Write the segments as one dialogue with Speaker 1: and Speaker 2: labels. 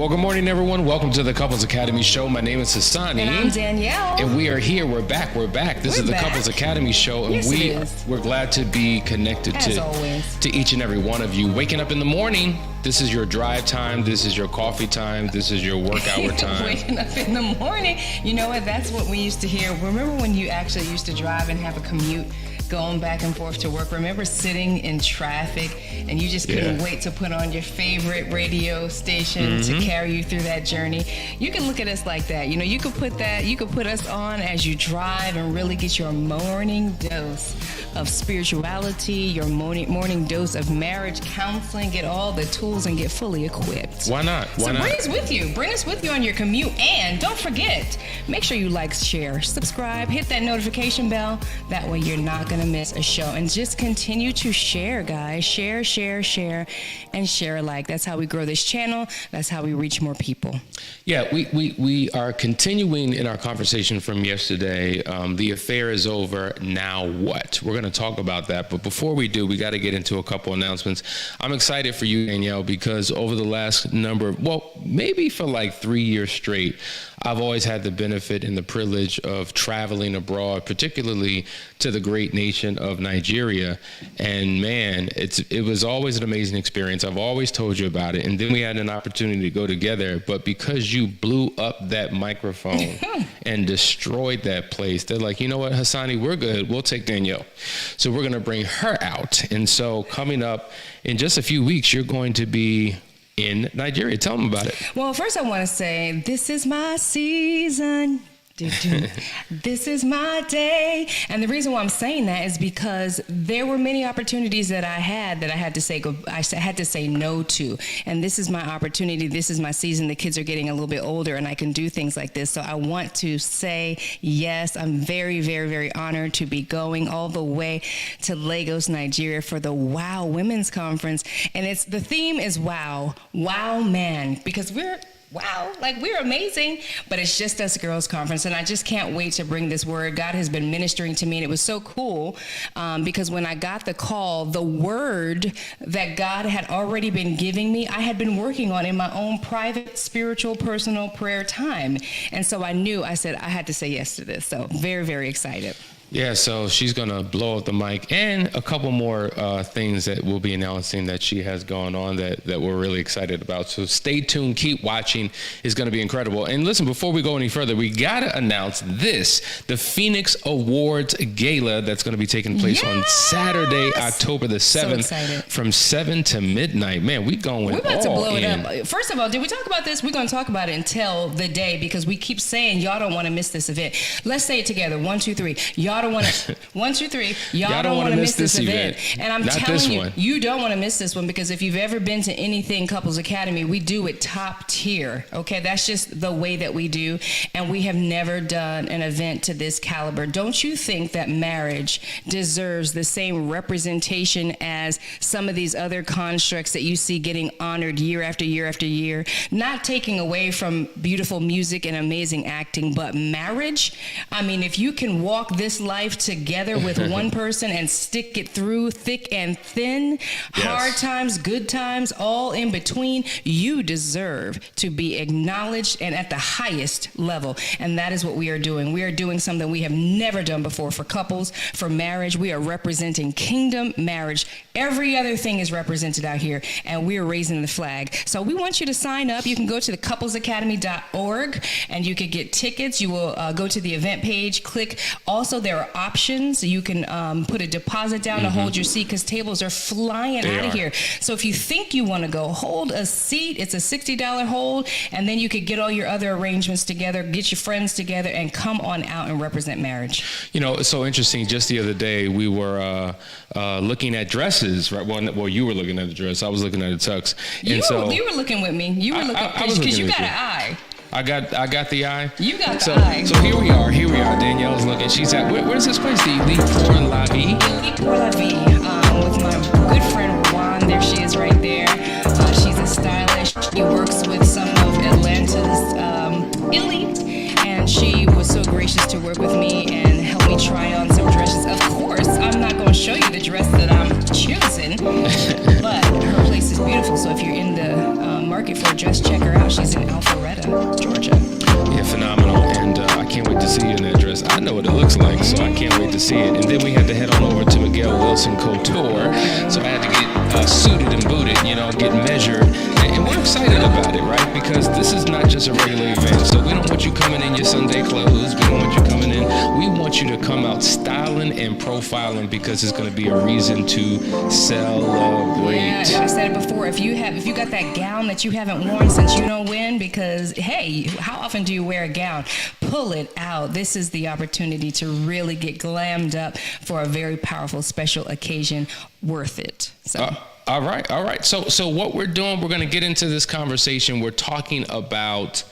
Speaker 1: Well, good morning, everyone. Welcome to the Couples Academy Show. My name is Hassani.
Speaker 2: And I'm Danielle.
Speaker 1: And we are here. We're back. This is the Couples Academy Show. And
Speaker 2: yes,
Speaker 1: we're glad to be connected to each and every one of you. Waking up in the morning, this is your drive time. This is your coffee time. This is your work hour time.
Speaker 2: Waking up in the morning. You know what? That's what we used to hear. Remember when you actually used to drive and have a commute going back and forth to work? Remember sitting in traffic and you just couldn't wait to put on your favorite radio station to carry you through that journey? You can look at us like that. You know, you could put us on as you drive and really get your morning dose of spirituality, your morning dose of marriage counseling, get all the tools and get fully equipped.
Speaker 1: Why not?
Speaker 2: Bring us with you. Bring us with you on your commute. And don't forget, make sure you like, share, subscribe, hit that notification bell. That way you're not going to miss a show. And just continue to share, guys. Share, and share alike. That's how we grow this channel. That's how we reach more people.
Speaker 1: Yeah, we are continuing in our conversation from yesterday. The affair is over. Now what? We're going to talk about that. But before we do, we got to get into a couple announcements. I'm excited for you, Danielle, because over the last maybe for like 3 years straight, I've always had the benefit and the privilege of traveling abroad, particularly to the great nation of Nigeria. And man, it was always an amazing experience. I've always told you about it. And then we had an opportunity to go together. But because you blew up that microphone and destroyed that place, they're like, you know what, Hassani, we're good. We'll take Danielle. So we're going to bring her out. And so coming up in just a few weeks, you're going to be in Nigeria. Tell them about it.
Speaker 2: Well, first I want to say, this is my season. This is my day. And the reason why I'm saying that is because there were many opportunities that I had to say no to. And this is my opportunity. This is my season. The kids are getting a little bit older and I can do things like this. So I want to say yes. I'm very, very, very honored to be going all the way to Lagos, Nigeria for the WOW Women's Conference. And the theme is WOW. WOW man. Because we're amazing, but it's just us girls conference. And I just can't wait to bring this word. God has been ministering to me, and it was so cool because when I got the call, the word that God had already been giving me, I had been working on in my own private, spiritual, personal prayer time. And so I said I had to say yes to this. So very, very excited.
Speaker 1: Yeah, so she's going to blow up the mic and a couple more things that we'll be announcing that she has going on that we're really excited about. So stay tuned, keep watching. It's going to be incredible. And listen, before we go any further, we got to announce the Phoenix Awards Gala that's going to be taking place on Saturday, October the 7th from 7 to midnight. Man, we're about to blow it up.
Speaker 2: First of all, did we talk about this? We're going to talk about it until the day because we keep saying y'all don't want to miss this event. Let's say it together. 1, 2, 3. Y'all don't want to. 1, 2, 3. Y'all don't want to miss this event. And I'm telling you, you don't want to miss this one because if you've ever been to anything Couples Academy, we do it top tier. Okay, that's just the way that we do, and we have never done an event to this caliber. Don't you think that marriage deserves the same representation as some of these other constructs that you see getting honored year after year after year? Not taking away from beautiful music and amazing acting, but marriage. I mean, if you can walk this life together with one person and stick it through thick and thin, hard times, good times, all in between, you deserve to be acknowledged and at the highest level. And that is what we are doing. We are doing something we have never done before for couples, for marriage. We are representing kingdom marriage. Every other thing is represented out here, and we are raising the flag. So we want you to sign up. You can go to the couplesacademy.org and you can get tickets. You will go to the event page, click. Also, there are options. You can put a deposit down to hold your seat because tables are flying out of here. So if you think you want to go, hold a seat. It's a $60 hold, and then you could get all your other arrangements together, get your friends together, and come on out and represent marriage.
Speaker 1: You know, it's so interesting. Just the other day, we were looking at dresses, right? Well, you were looking at the dress. I was looking at the tux. And
Speaker 2: you were looking with me. You were looking because you got an eye.
Speaker 1: I got the eye.
Speaker 2: You got the eye.
Speaker 1: So here we are. Danielle's looking. She's at, where's this place? The Elite pour la Vie?
Speaker 2: Elite pour la Vie, with my good friend Juan. There she is right there. She's a stylist. She works with some of Atlanta's elite. And she was so gracious to work with me and help me try on some dresses. Of course, I'm not going to show you the dress that I'm choosing, but her place is beautiful. So if you're in the market for a dress, check her out. She's in
Speaker 1: belts and couture. So I had to get suited and booted, get measured. And we're excited about it, right? Because this is not just a regular event. So we don't want you coming in your Sunday clothes. We don't want you coming in. We want you to come out styling and profiling because it's going to be a reason to celebrate.
Speaker 2: Yeah, I said it before. If you got that gown that you haven't worn since you know when, because hey, how often do you wear a gown? Pull it out. This is the opportunity to really get glammed up for a very powerful special occasion. Worth it. So.
Speaker 1: All right. So what we're doing, we're going to get into this conversation. We're talking about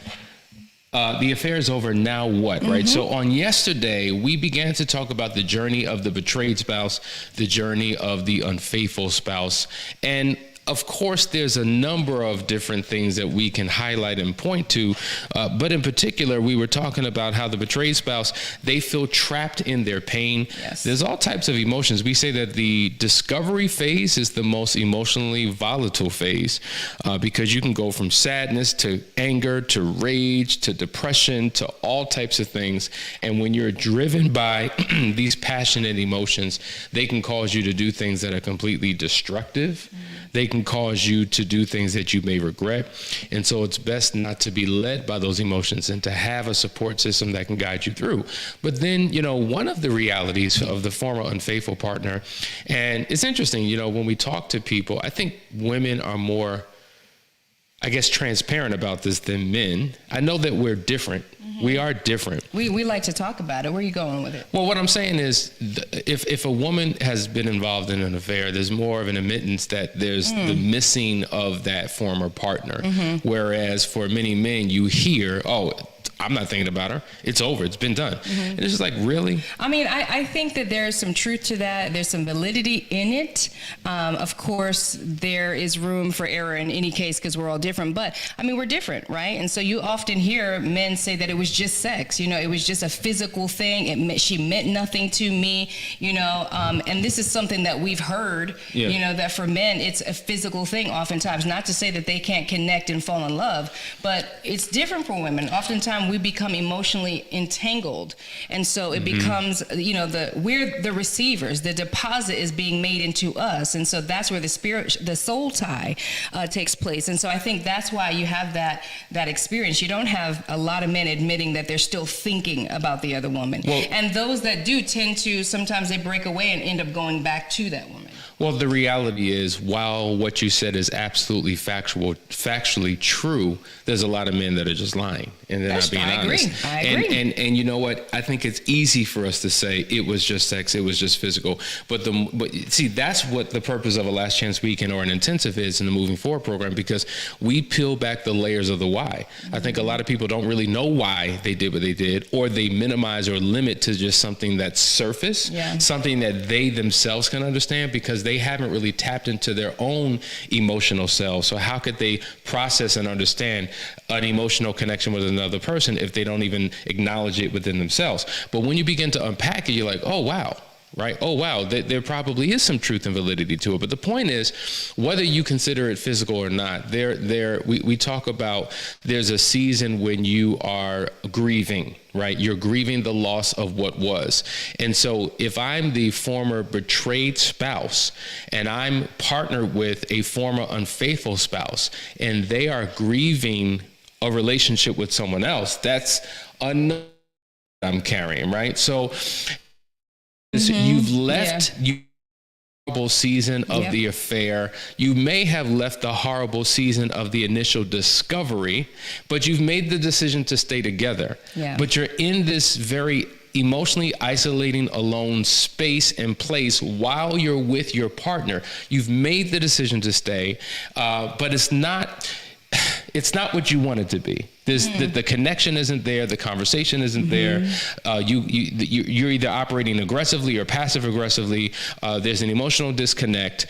Speaker 1: the affair is over. Now what, right? So on yesterday, we began to talk about the journey of the betrayed spouse, the journey of the unfaithful spouse. And of course, there's a number of different things that we can highlight and point to. But in particular, we were talking about how the betrayed spouse, they feel trapped in their pain.
Speaker 2: Yes.
Speaker 1: There's all types of emotions. We say that the discovery phase is the most emotionally volatile phase because you can go from sadness to anger to rage to depression to all types of things. And when you're driven by these passionate emotions, they can cause you to do things that are completely destructive. They can cause you to do things that you may regret. And so it's best not to be led by those emotions and to have a support system that can guide you through. But then, one of the realities of the former unfaithful partner, and it's interesting, when we talk to people, I think women are more, transparent about this than men. I know that we're different. We are different.
Speaker 2: We like to talk about it. Where are you going with it?
Speaker 1: Well, what I'm saying is if a woman has been involved in an affair, there's more of an admittance that there's the missing of that former partner. Whereas for many men, you hear, oh, I'm not thinking about her. It's over. It's been done. And it's just like, really?
Speaker 2: I mean, I think that there's some truth to that. There's some validity in it. Of course, there is room for error in any case because we're all different. But, we're different, right? And so you often hear men say that it was just sex. It was just a physical thing. She meant nothing to me, and this is something that we've heard, that for men, it's a physical thing oftentimes. Not to say that they can't connect and fall in love, but it's different for women. Oftentimes, we become emotionally entangled, and so it becomes, we're the receivers. The deposit is being made into us, and so that's where the soul tie takes place. And so I think that's why you have that experience. You don't have a lot of men admitting that they're still thinking about the other woman, and those that do tend to sometimes they break away and end up going back to that woman.
Speaker 1: Well, the reality is, while what you said is absolutely factually true, there's a lot of men that are just lying and they're not being honest.
Speaker 2: I agree.
Speaker 1: And you know what? I think it's easy for us to say it was just sex, it was just physical. But see, that's what the purpose of a Last Chance Weekend or an intensive is in the Moving Forward program, because we peel back the layers of the why. I think a lot of people don't really know why they did what they did, or they minimize or limit to just something that's surface, something that they themselves can understand, because they haven't really tapped into their own emotional selves. So how could they process and understand an emotional connection with another person if they don't even acknowledge it within themselves? But when you begin to unpack it, you're like, oh, wow. Right? Oh, wow. There probably is some truth and validity to it. But the point is, whether you consider it physical or not, we talk about there's a season when you are grieving, right? You're grieving the loss of what was. And so if I'm the former betrayed spouse and I'm partnered with a former unfaithful spouse and they are grieving a relationship with someone else, that's another I'm carrying, right? So you've left horrible season of the affair. You may have left the horrible season of the initial discovery, but you've made the decision to stay together. But you're in this very emotionally isolating, alone space and place while you're with your partner. You've made the decision to stay, but it's not what you want it to be. The connection isn't there. The conversation isn't there. You're either operating aggressively or passive aggressively. There's an emotional disconnect.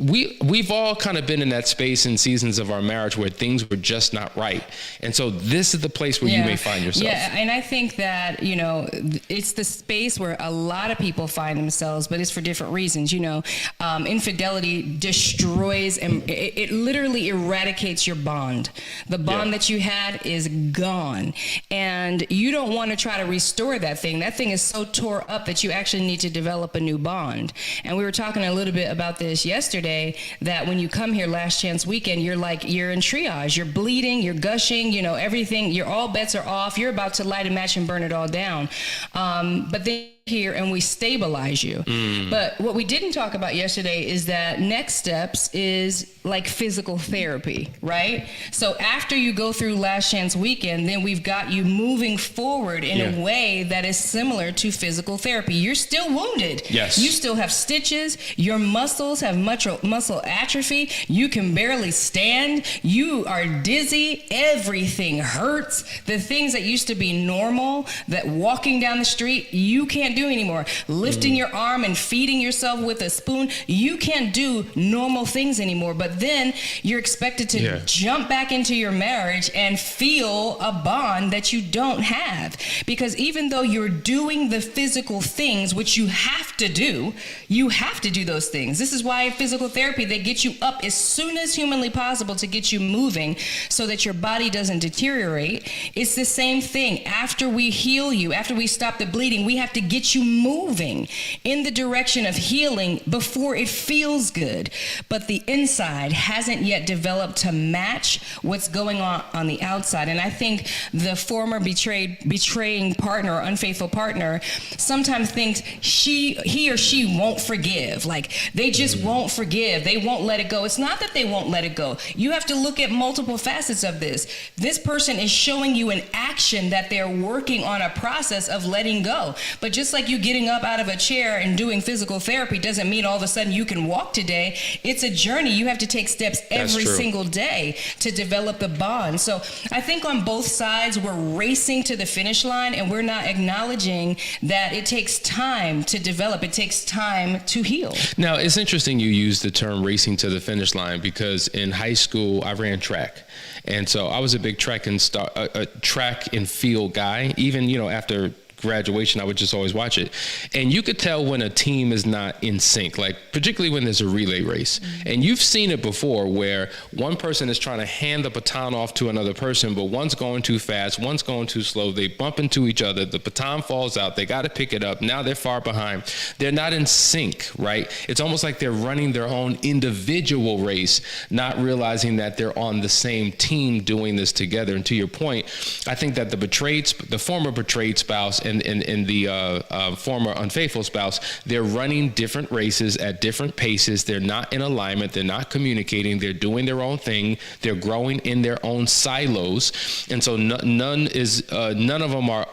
Speaker 1: we've all kind of been in that space in seasons of our marriage where things were just not right. And so this is the place where you may find yourself.
Speaker 2: Yeah, and I think that, you know, it's the space where a lot of people find themselves, but it's for different reasons. You know, infidelity destroys and it literally eradicates your bond. The bond that you had is gone. And you don't want to try to restore that thing. That thing is so tore up that you actually need to develop a new bond. And we were talking a little bit about this yesterday, that when you come here last chance weekend, you're in triage, you're bleeding, you're gushing, you know, everything, all bets are off, you're about to light a match and burn it all down. But then here and we stabilize you. But what we didn't talk about yesterday is that next steps is like physical therapy, right? So after you go through last chance weekend, then we've got you moving forward in a way that is similar to physical therapy. You're still wounded.
Speaker 1: Yes.
Speaker 2: You still have stitches. Your muscles have muscle atrophy. You can barely stand. You are dizzy. Everything hurts. The things that used to be normal, that walking down the street, you can't do anymore. Lifting your arm and feeding yourself with a spoon, you can't do normal things anymore. But then you're expected to jump back into your marriage and feel a bond that you don't have. Because even though you're doing the physical things, which you have to do those things. This is why physical therapy, they get you up as soon as humanly possible to get you moving so that your body doesn't deteriorate. It's the same thing. After we heal you, after we stop the bleeding, we have to get you moving in the direction of healing before it feels good. But the inside hasn't yet developed to match what's going on the outside. And I think the former betraying partner or unfaithful partner sometimes thinks he or she won't forgive. Like they just won't forgive. They won't let it go. It's not that they won't let it go. You have to look at multiple facets of this. This person is showing you an action that they're working on a process of letting go. But just like you getting up out of a chair and doing physical therapy doesn't mean all of a sudden you can walk today. It's a journey. You have to take steps every single day to develop the bond. So I think on both sides, we're racing to the finish line and we're not acknowledging that it takes time to develop. It takes time to heal.
Speaker 1: Now, it's interesting you use the term racing to the finish line because in high school, I ran track. And so I was a big track and field guy. Even, you know, after graduation, I would just always watch it. And you could tell when a team is not in sync, like particularly when there's a relay race. And you've seen it before where one person is trying to hand the baton off to another person, but one's going too fast, one's going too slow. They bump into each other. The baton falls out. They got to pick it up. Now they're far behind. They're not in sync, right? It's almost like they're running their own individual race, not realizing that they're on the same team doing this together. And to your point, I think that the former betrayed spouse and the former unfaithful spouse, they're running different races at different paces. They're not in alignment. They're not communicating. They're doing their own thing. They're growing in their own silos. And so none of them are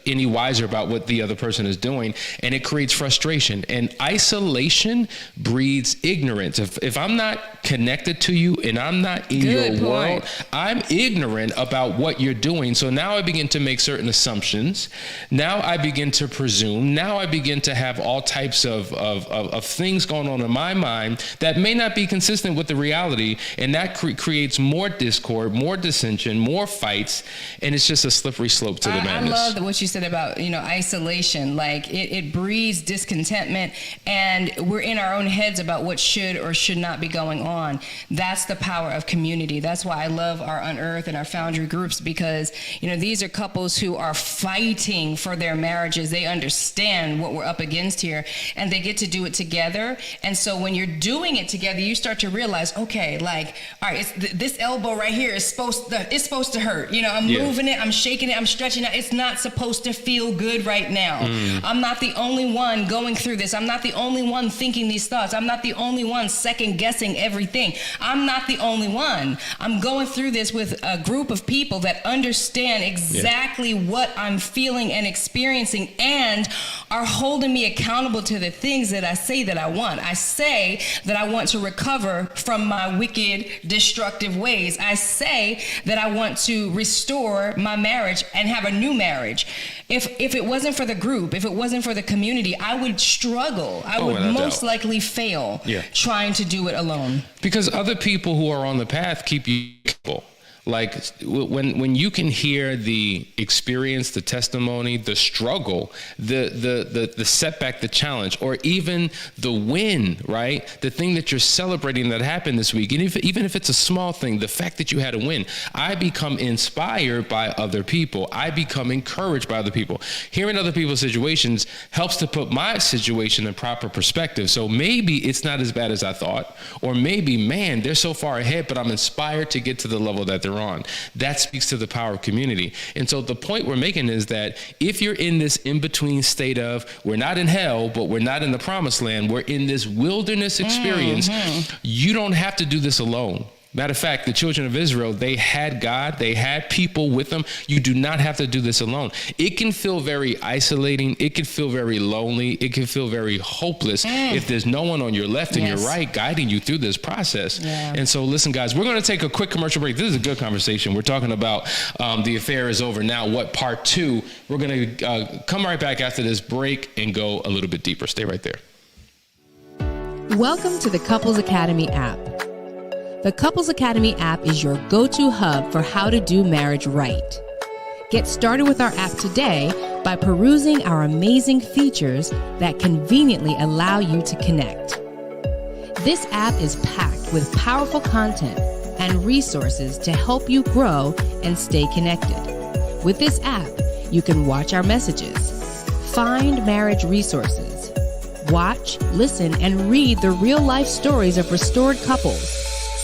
Speaker 1: any wiser about what the other person is doing. And it creates frustration. And isolation breeds ignorance. If I'm not connected to you and I'm not in your world, I'm ignorant about what you're doing. So now I begin to make certain assumptions. Now I begin to presume. Now I begin to have all types of things going on in my mind that may not be consistent with the reality. And that creates more discord, more dissension, more fights. And it's just a slippery slope to the madness.
Speaker 2: I love what you said about, isolation. Like it breeds discontentment and we're in our own heads about what should or should not be going on. That's the power of community. That's why I love our Unearth and our Foundry groups because, these are couples who are fighting for their marriages. They understand what we're up against here and they get to do it together. And so when you're doing it together, you start to realize, okay, like, all right, this elbow right here is supposed to hurt. I'm moving it, I'm shaking it, I'm stretching it. It's not supposed to feel good right now. I'm not the only one going through this. I'm not the only one thinking these thoughts. I'm not the only one second guessing everything. I'm not the only one. I'm going through this with a group of people that understand exactly what I'm feeling and experiencing and are holding me accountable to the things that I say that I want. I say that I want to recover from my wicked, destructive ways. I say that I want to restore my marriage and have a new marriage. If it wasn't for the group, if it wasn't for the community, I would struggle. I would most likely fail trying to do it alone.
Speaker 1: Because other people who are on the path keep you accountable. Like when you can hear the experience, the testimony, the struggle, the setback, the challenge, or even the win, right? The thing that you're celebrating that happened this week, and even if it's a small thing, the fact that you had a win, I become inspired by other people. I become encouraged by other people. Hearing other people's situations helps to put my situation in proper perspective. So maybe it's not as bad as I thought, or maybe, man, they're so far ahead, but I'm inspired to get to the level that they're on. That speaks to the power of community. And so the point we're making is that if you're in this in-between state of, we're not in hell, but we're not in the promised land, we're in this wilderness experience, you don't have to do this alone. Matter of fact, the children of Israel, they had God, they had people with them. You do not have to do this alone. It can feel very isolating. It can feel very lonely. It can feel very hopeless if there's no one on your left and your right guiding you through this process. And so listen, guys, we're going to take a quick commercial break. This is a good conversation. We're talking about The Affair is Over Now, what part 2. We're going to come right back after this break and go a little bit deeper. Stay right there.
Speaker 3: Welcome to the Couples Academy app. The Couples Academy app is your go-to hub for how to do marriage right. Get started with our app today by perusing our amazing features that conveniently allow you to connect. This app is packed with powerful content and resources to help you grow and stay connected. With this app, you can watch our messages, find marriage resources, watch, listen, and read the real-life stories of restored couples,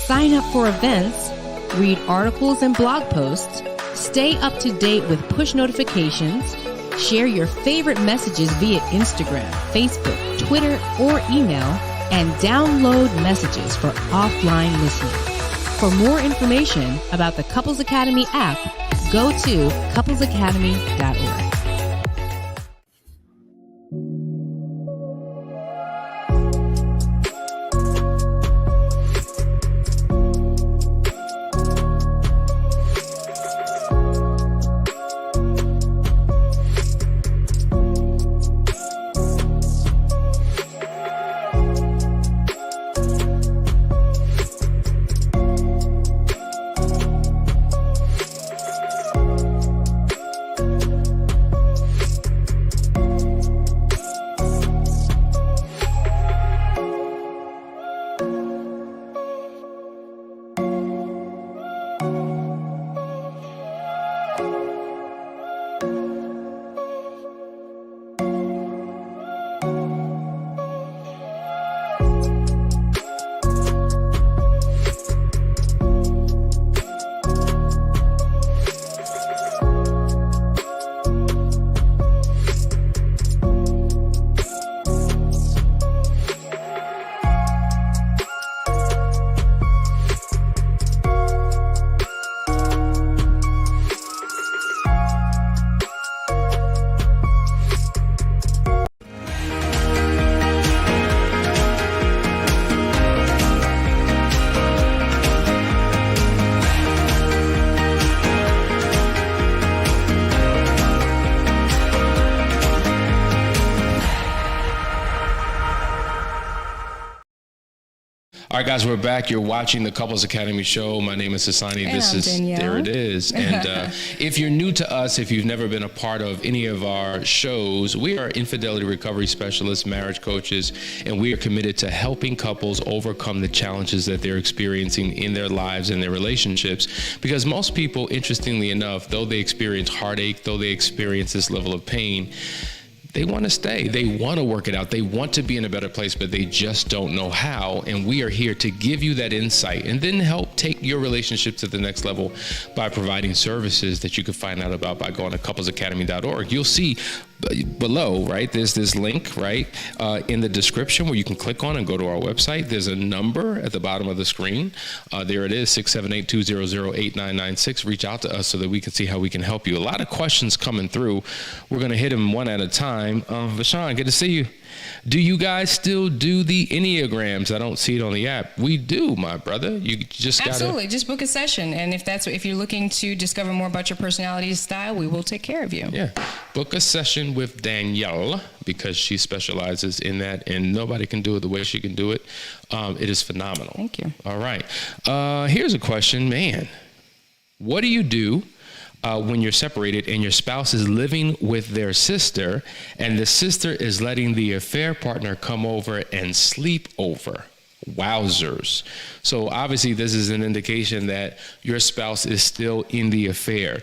Speaker 3: sign up for events, read articles and blog posts, stay up to date with push notifications, share your favorite messages via Instagram, Facebook, Twitter, or email, and download messages for offline listening. For more information about the Couples Academy app, go to couplesacademy.org.
Speaker 1: All right, guys, we're back. You're watching the Couples Academy show. My name is Hassani. There it is. And if you're new to us, if you've never been a part of any of our shows, we are infidelity recovery specialists, marriage coaches, and we are committed to helping couples overcome the challenges that they're experiencing in their lives and their relationships. Because most people, interestingly enough, though they experience heartache, though they experience this level of pain, they want to stay. They want to work it out. They want to be in a better place, but they just don't know how. And we are here to give you that insight and then help take your relationship to the next level by providing services that you can find out about by going to couplesacademy.org. You'll see below, right, there's this link, right, in the description where you can click on and go to our website. There's a number at the bottom of the screen. There it is, 678-200-8996. Reach out to us so that we can see how we can help you. A lot of questions coming through. We're going to hit them one at a time. Vashawn, good to see you. Do you guys still do the Enneagrams? I don't see it on the app. We do, my brother. You just got
Speaker 2: Absolutely. Just book a session. And if you're looking to discover more about your personality style, we will take care of you.
Speaker 1: Yeah. Book a session with Danielle because she specializes in that, and nobody can do it the way she can do it. It is phenomenal.
Speaker 2: Thank you.
Speaker 1: All right. Here's a question, man. What do you do when you're separated and your spouse is living with their sister and the sister is letting the affair partner come over and sleep over? Wowzers. So obviously this is an indication that your spouse is still in the affair.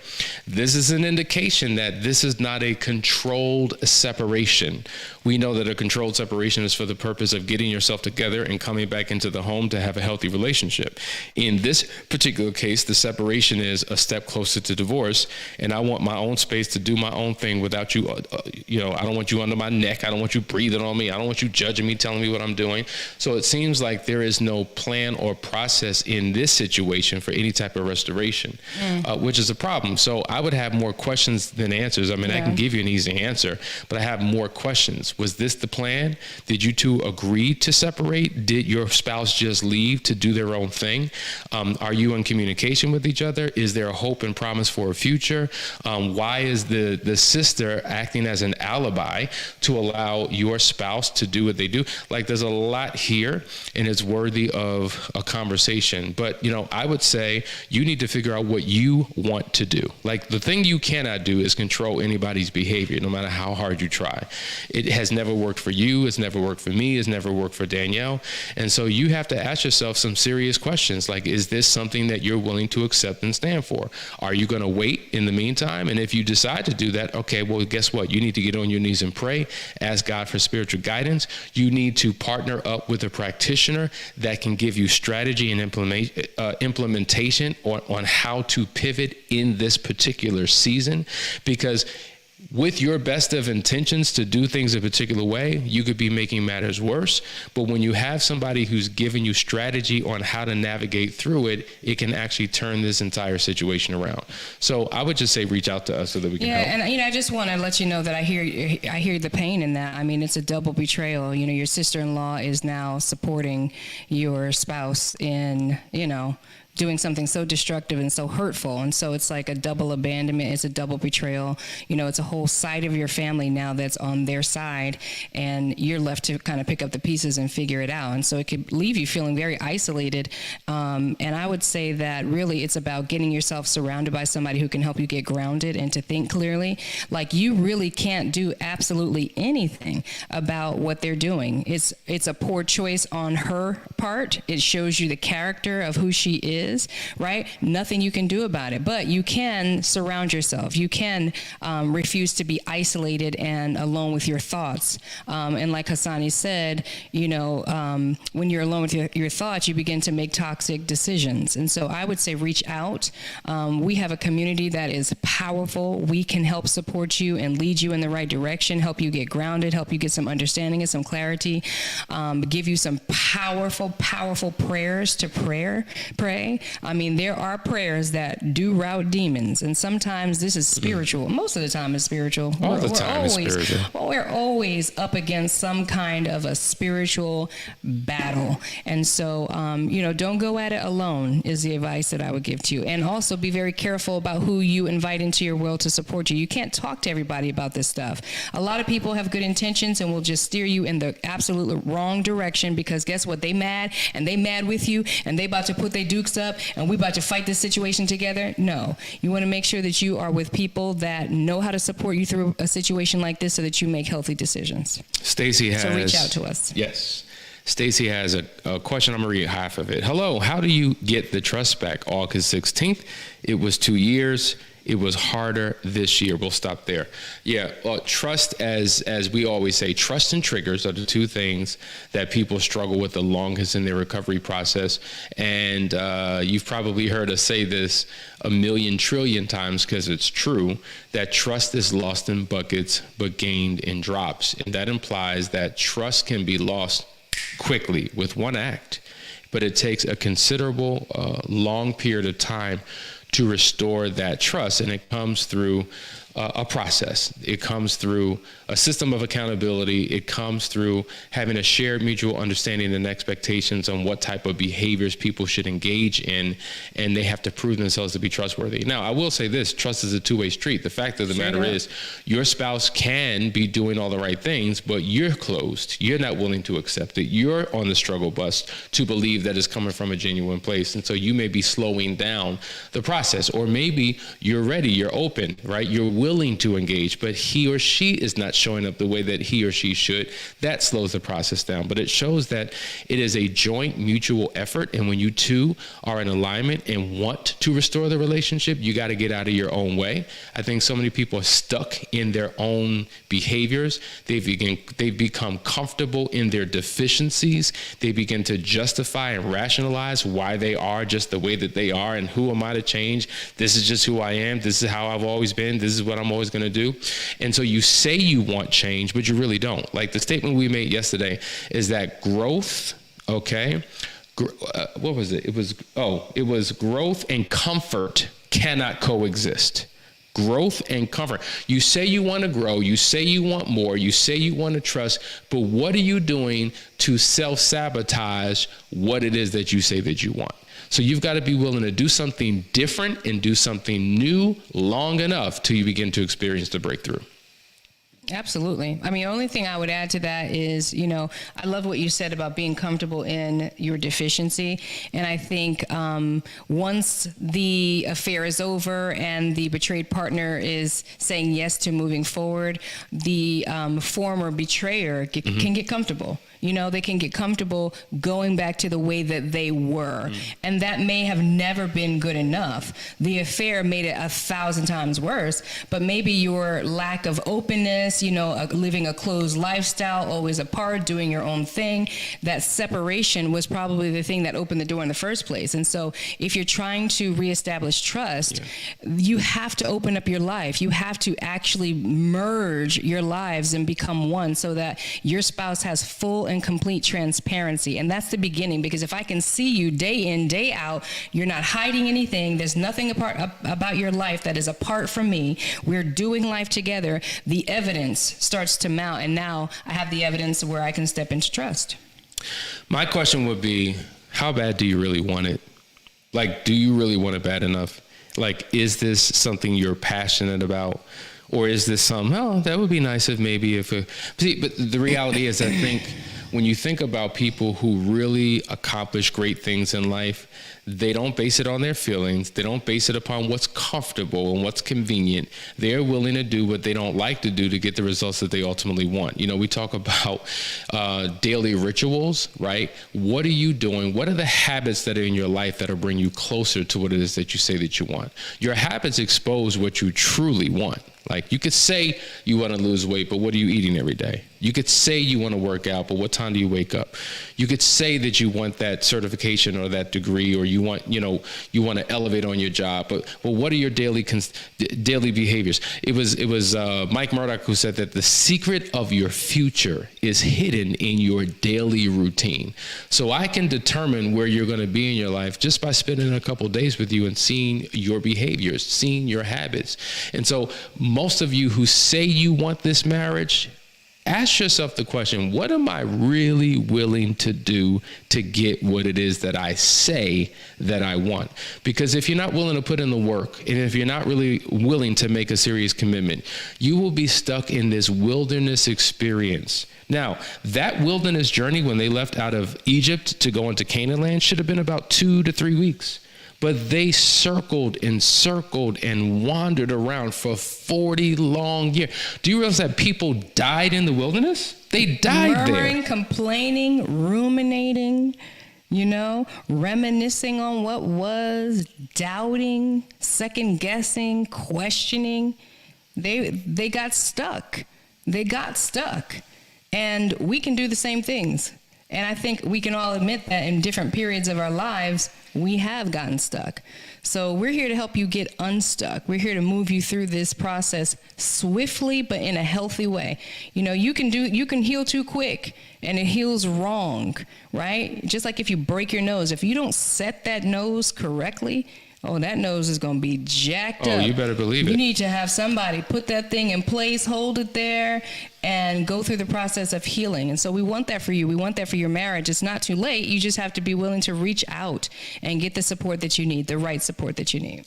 Speaker 1: This is an indication that this is not a controlled separation. We know that a controlled separation is for the purpose of getting yourself together and coming back into the home to have a healthy relationship. In this particular case, the separation is a step closer to divorce, and I want my own space to do my own thing without you. I don't want you under my neck. I don't want you breathing on me. I don't want you judging me, telling me what I'm doing. So it seems like there is no plan or process in this situation for any type of restoration, which is a problem. So I would have more questions than answers. I mean, I can give you an easy answer, but I have more questions. Was this the plan? Did you two agree to separate? Did your spouse just leave to do their own thing? Are you in communication with each other? Is there a hope and promise for a future? Why is the sister acting as an alibi to allow your spouse to do what they do? Like, there's a lot here, and it's worthy of a conversation. But, I would say you need to figure out what you want to do. Like, the thing you cannot do is control anybody's behavior, no matter how hard you try. It has never worked for you. It's never worked for me. It's never worked for Danielle. And so you have to ask yourself some serious questions. Like, is this something that you're willing to accept and stand for? Are you going to wait in the meantime? And if you decide to do that, okay, well, guess what? You need to get on your knees and pray, ask God for spiritual guidance. You need to partner up with a practitioner that can give you strategy and implementation on how to pivot in this particular season, because with your best of intentions to do things a particular way, you could be making matters worse. But when you have somebody who's giving you strategy on how to navigate through it, it can actually turn this entire situation around. So I would just say reach out to us so that we can help.
Speaker 2: And I just want to let you know that I hear the pain in that. I mean, it's a double betrayal. Your sister-in-law is now supporting your spouse in, doing something so destructive and so hurtful. And so it's like a double abandonment. It's a double betrayal. It's a whole side of your family now that's on their side, and you're left to kind of pick up the pieces and figure it out. And so it could leave you feeling very isolated. And I would say that really it's about getting yourself surrounded by somebody who can help you get grounded and to think clearly. Like, you really can't do absolutely anything about what they're doing. It's a poor choice on her part. It shows you the character of who she is. Right? Nothing you can do about it, but you can surround yourself. You can refuse to be isolated and alone with your thoughts. And like Hassani said, when you're alone with your thoughts, you begin to make toxic decisions. And so I would say reach out. We have a community that is powerful. We can help support you and lead you in the right direction, help you get grounded, help you get some understanding and some clarity, give you some powerful, powerful prayers to pray. I mean, there are prayers that do rout demons, and sometimes this is spiritual. Most of the time it's spiritual.
Speaker 1: All the time it's spiritual.
Speaker 2: We're always up against some kind of a spiritual battle. And so, don't go at it alone is the advice that I would give to you. And also be very careful about who you invite into your world to support you. You can't talk to everybody about this stuff. A lot of people have good intentions and will just steer you in the absolute wrong direction, because guess what? They mad with you, and they about to put their dukes up, and we about to fight this situation together. No, you want to make sure that you are with people that know how to support you through a situation like this so that you make healthy decisions.
Speaker 1: Stacey has...
Speaker 2: So reach out to us.
Speaker 1: Yes. Stacey has a question. I'm going to read half of it. Hello, how do you get the trust back? August 16th. It was 2 years. It was harder this year. We'll stop there. Yeah, well, trust, as we always say, trust and triggers are the two things that people struggle with the longest in their recovery process. And you've probably heard us say this a million trillion times because it's true, that trust is lost in buckets but gained in drops. And that implies that trust can be lost quickly with one act, but it takes a considerable long period of time to restore that trust. And it comes through a process. It comes through a system of accountability. It comes through having a shared mutual understanding and expectations on what type of behaviors people should engage in, and they have to prove themselves to be trustworthy. Now, I will say this, trust is a two-way street. The fact of the matter is your spouse can be doing all the right things, but you're closed. You're not willing to accept it. You're on the struggle bus to believe that it's coming from a genuine place. And so you may be slowing down the process, or maybe you're ready, you're open, right? You're willing to engage, but he or she is not showing up the way that he or she should. That slows the process down, but it shows that it is a joint mutual effort. And when you two are in alignment and want to restore the relationship, you got to get out of your own way. I think so many people are stuck in their own behaviors. They've become comfortable in their deficiencies. They begin to justify and rationalize why they are just the way that they are, and who am I to change? This is just who I am. This is how I've always been. This is what I'm always going to do. And so you say you want change, but you really don't. Like the statement we made yesterday is that growth, okay, what was it? It was growth and comfort cannot coexist. Growth and comfort. You say you want to grow, you say you want more, you say you want to trust, but what are you doing to self-sabotage what it is that you say that you want? So you've got to be willing to do something different and do something new long enough till you begin to experience the breakthrough.
Speaker 2: Absolutely. I mean, the only thing I would add to that is, I love what you said about being comfortable in your deficiency. And I think once the affair is over and the betrayed partner is saying yes to moving forward, the former betrayer can get comfortable. They can get comfortable going back to the way that they were. And that may have never been good enough. The affair made it 1,000 times worse, but maybe your lack of openness, living a closed lifestyle, always apart, doing your own thing, that separation was probably the thing that opened the door in the first place. And so if you're trying to reestablish trust, you have to open up your life. You have to actually merge your lives and become one so that your spouse has full and complete transparency. And that's the beginning, because if I can see you day in, day out, you're not hiding anything, there's nothing about your life that is apart from me, we're doing life together, the evidence starts to mount, and now I have the evidence where I can step into trust.
Speaker 1: My question would be, how bad do you really want it? Like, do you really want it bad enough? Like, is this something you're passionate about? Or is this that would be nice if maybe but the reality is, I think when you think about people who really accomplish great things in life, they don't base it on their feelings. They don't base it upon what's comfortable and what's convenient. They're willing to do what they don't like to do to get the results that they ultimately want. We talk about daily rituals, right? What are you doing? What are the habits that are in your life that'll bring you closer to what it is that you say that you want? Your habits expose what you truly want. Like, you could say you want to lose weight, but what are you eating every day? You could say you want to work out, but what time do you wake up? You could say that you want that certification or that degree, or you want to elevate on your job, but what are your daily behaviors? It was Mike Murdoch who said that the secret of your future is hidden in your daily routine. So I can determine where you're going to be in your life just by spending a couple days with you and seeing your behaviors, seeing your habits. And so most of you who say you want this marriage, ask yourself the question, what am I really willing to do to get what it is that I say that I want? Because if you're not willing to put in the work, and if you're not really willing to make a serious commitment, you will be stuck in this wilderness experience. Now, that wilderness journey when they left out of Egypt to go into Canaan land should have been about 2 to 3 weeks. But they circled and wandered around for 40 long years. Do you realize that people died in the wilderness? They died there.
Speaker 2: Murmuring, complaining, ruminating. reminiscing on what was, doubting, second guessing, questioning. They got stuck. And we can do the same things. And I think we can all admit that in different periods of our lives, we have gotten stuck. So we're here to help you get unstuck. We're here to move you through this process swiftly, but in a healthy way. You can heal too quick and it heals wrong, right? Just like if you break your nose, if you don't set that nose correctly, that nose is going to be jacked up.
Speaker 1: Oh, you better believe it.
Speaker 2: You need to have somebody put that thing in place, hold it there, and go through the process of healing. And so we want that for you. We want that for your marriage. It's not too late. You just have to be willing to reach out and get the support that you need, the right support that you need.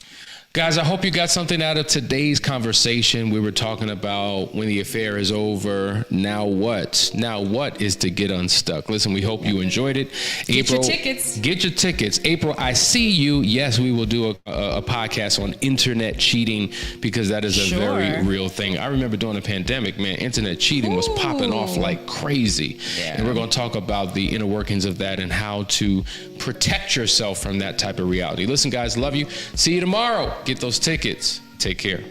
Speaker 1: Guys, I hope you got something out of today's conversation. We were talking about when the affair is over, now what? Now what is to get unstuck? Listen, we hope you enjoyed it.
Speaker 2: Get your tickets.
Speaker 1: Get your tickets. April, I see you. Yes, we will do a podcast on internet cheating because that is a very real thing. I remember during the pandemic, man, internet cheating was popping off like crazy. Yeah. And we're going to talk about the inner workings of that and how to protect yourself from that type of reality. Listen, guys, love you. See you tomorrow. Get those tickets. Take care.